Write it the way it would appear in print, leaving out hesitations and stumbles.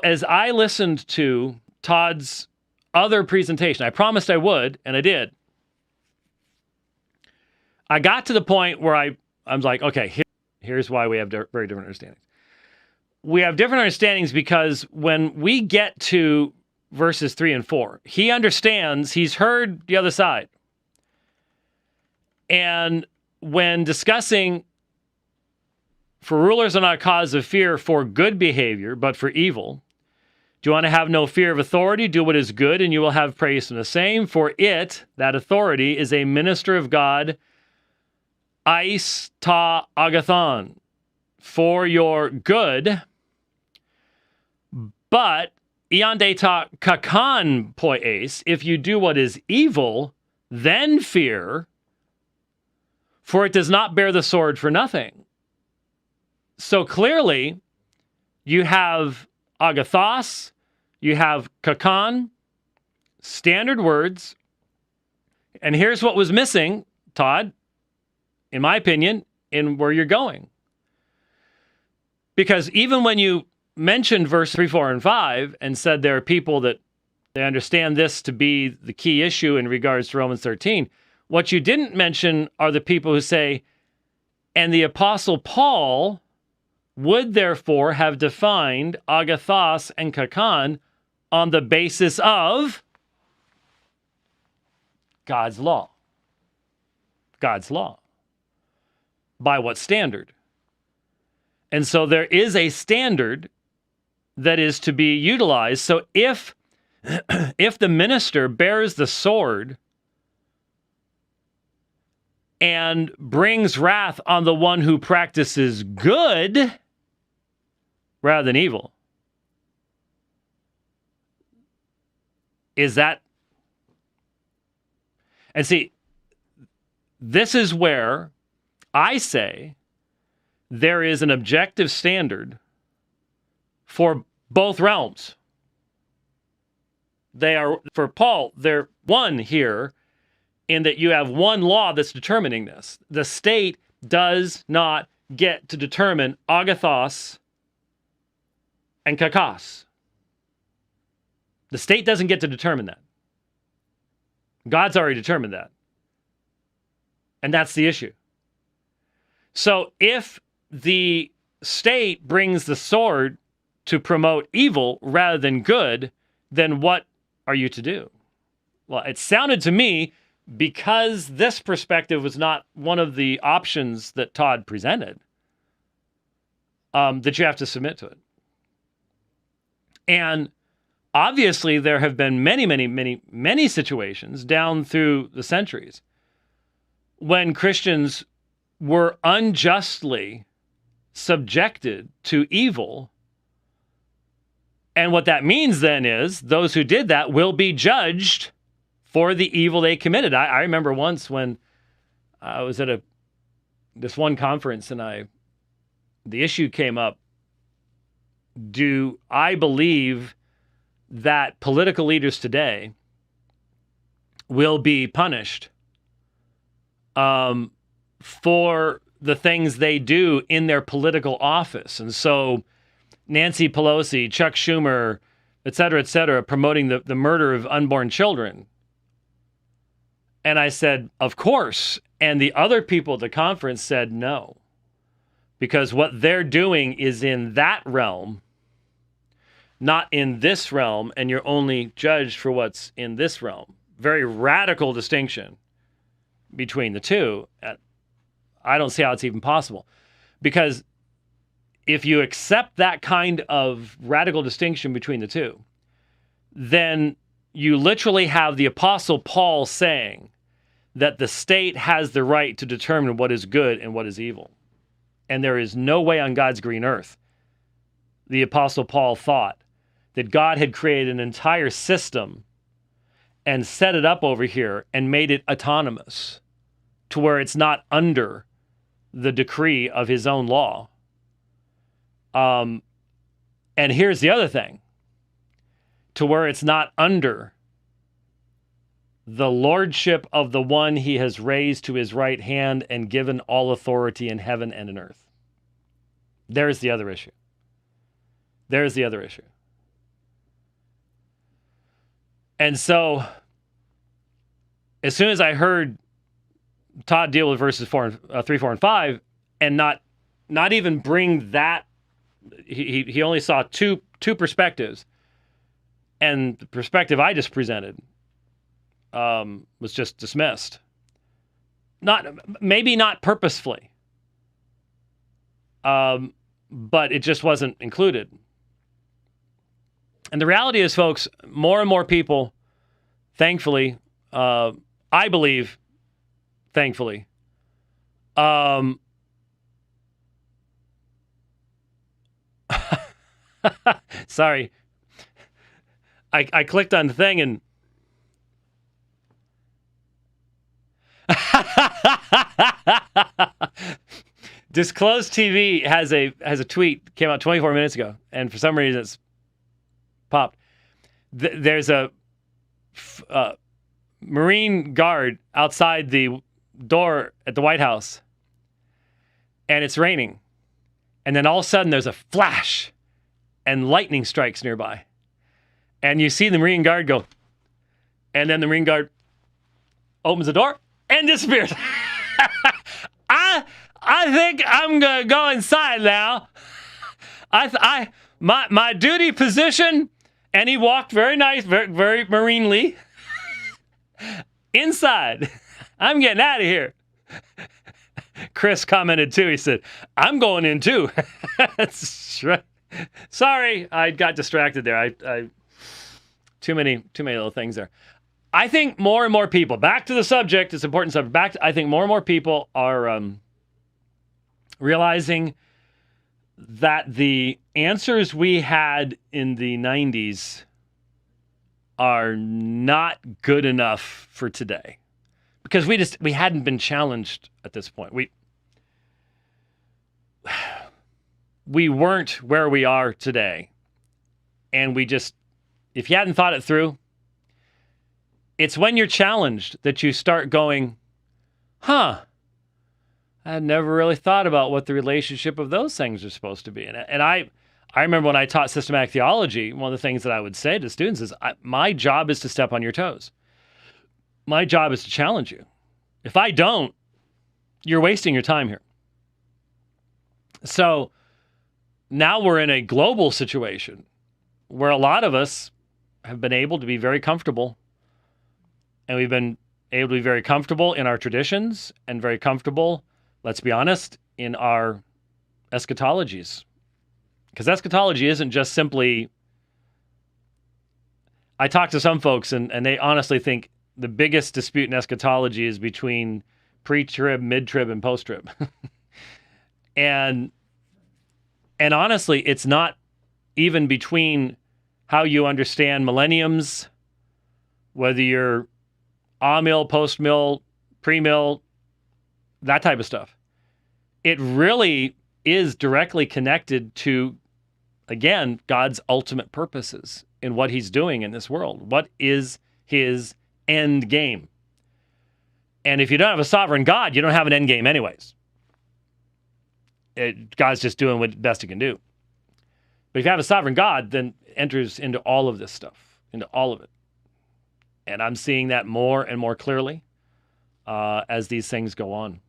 As I listened to Todd's other presentation, I promised I would, and I did. I got to the point where I'm like, okay, here's why we have very different understandings. We have different understandings because when we get to verses 3 and 4, he understands, he's heard the other side. And when discussing, for rulers are not a cause of fear for good behavior, but for evil. Do you want to have no fear of authority? Do what is good, and you will have praise from the same. For it, that authority, is a minister of God, eis ta agathon, for your good. But iande ta kakan poies, if you do what is evil, then fear, for it does not bear the sword for nothing. So clearly, you have agathos, you have kakan, standard words. And here's what was missing, Todd, in my opinion, in where you're going. Because even when you mentioned verse 3, 4, and 5 and said there are people that they understand this to be the key issue in regards to Romans 13, what you didn't mention are the people who say, and the Apostle Paul would therefore have defined agathos and kakan on the basis of God's law. God's law. By what standard? And so there is a standard that is to be utilized. So if the minister bears the sword and brings wrath on the one who practices good rather than evil, is that... And see, this is where I say there is an objective standard for both realms. They are, for Paul, they're one here in that you have one law that's determining this. The state does not get to determine agathos and kakos. The state doesn't get to determine that. God's already determined that. And that's the issue. So if the state brings the sword to promote evil rather than good, then what are you to do? Well, it sounded to me, because this perspective was not one of the options that Todd presented, that you have to submit to it. And obviously, there have been many situations down through the centuries when Christians were unjustly subjected to evil. And what that means then is those who did that will be judged for the evil they committed. I remember once when I was at this one conference and the issue came up, do I believe that political leaders today will be punished for the things they do in their political office? And so Nancy Pelosi, Chuck Schumer, et cetera, promoting the murder of unborn children. And I said, of course. And the other people at the conference said no, because what they're doing is in that realm, not in this realm, and you're only judged for what's in this realm. Very radical distinction between the two. I don't see how it's even possible. Because if you accept that kind of radical distinction between the two, then you literally have the Apostle Paul saying that the state has the right to determine what is good and what is evil. And there is no way on God's green earth the Apostle Paul thought that God had created an entire system and set it up over here and made it autonomous to where it's not under the decree of his own law. And here's the other thing, to where it's not under the lordship of the one he has raised to his right hand and given all authority in heaven and in earth. There's the other issue. There's the other issue. And so as soon as I heard Todd deal with verses 3, 4, and 5, and not even bring that, he only saw two perspectives, and the perspective I just presented was just dismissed. Maybe not purposefully, but it just wasn't included. And the reality is, folks, more and more people, thankfully, I believe, thankfully, sorry, I clicked on the thing and Disclosed TV has a tweet, came out 24 minutes ago, and for some reason it's popped. There's a Marine guard outside the door at the White House, and it's raining. And then all of a sudden there's a flash and lightning strikes nearby. And you see the Marine guard go, and then the Marine guard opens the door and disappears. I think I'm gonna go inside now. My duty position, and he walked very nice, very marinely inside. I'm getting out of here. Chris commented too. He said, "I'm going in too." Sorry, I got distracted there. I too many little things there. I think more and more people, back to the subject, it's an important subject. I think more and more people are realizing that the answers we had in the 90s are not good enough for today, because we hadn't been challenged at this point. We weren't where we are today, and if you hadn't thought it through, it's when you're challenged that you start going, I had never really thought about what the relationship of those things are supposed to be. And I remember when I taught systematic theology, one of the things that I would say to students is, my job is to step on your toes. My job is to challenge you. If I don't, you're wasting your time here. So now we're in a global situation where a lot of us have been able to be very comfortable, and we've been able to be very comfortable in our traditions and very comfortable, let's be honest, in our eschatologies. Because eschatology isn't just simply, I talk to some folks and they honestly think the biggest dispute in eschatology is between pre-trib, mid-trib, and post-trib. and honestly, it's not even between how you understand millenniums, whether you're a-mill, post-mill, pre-mill, that type of stuff. It really is directly connected to, again, God's ultimate purposes in what he's doing in this world. What is his end game? And if you don't have a sovereign God, you don't have an end game anyways. God's just doing what best he can do. But if you have a sovereign God, then it enters into all of this stuff, into all of it. And I'm seeing that more and more clearly as these things go on.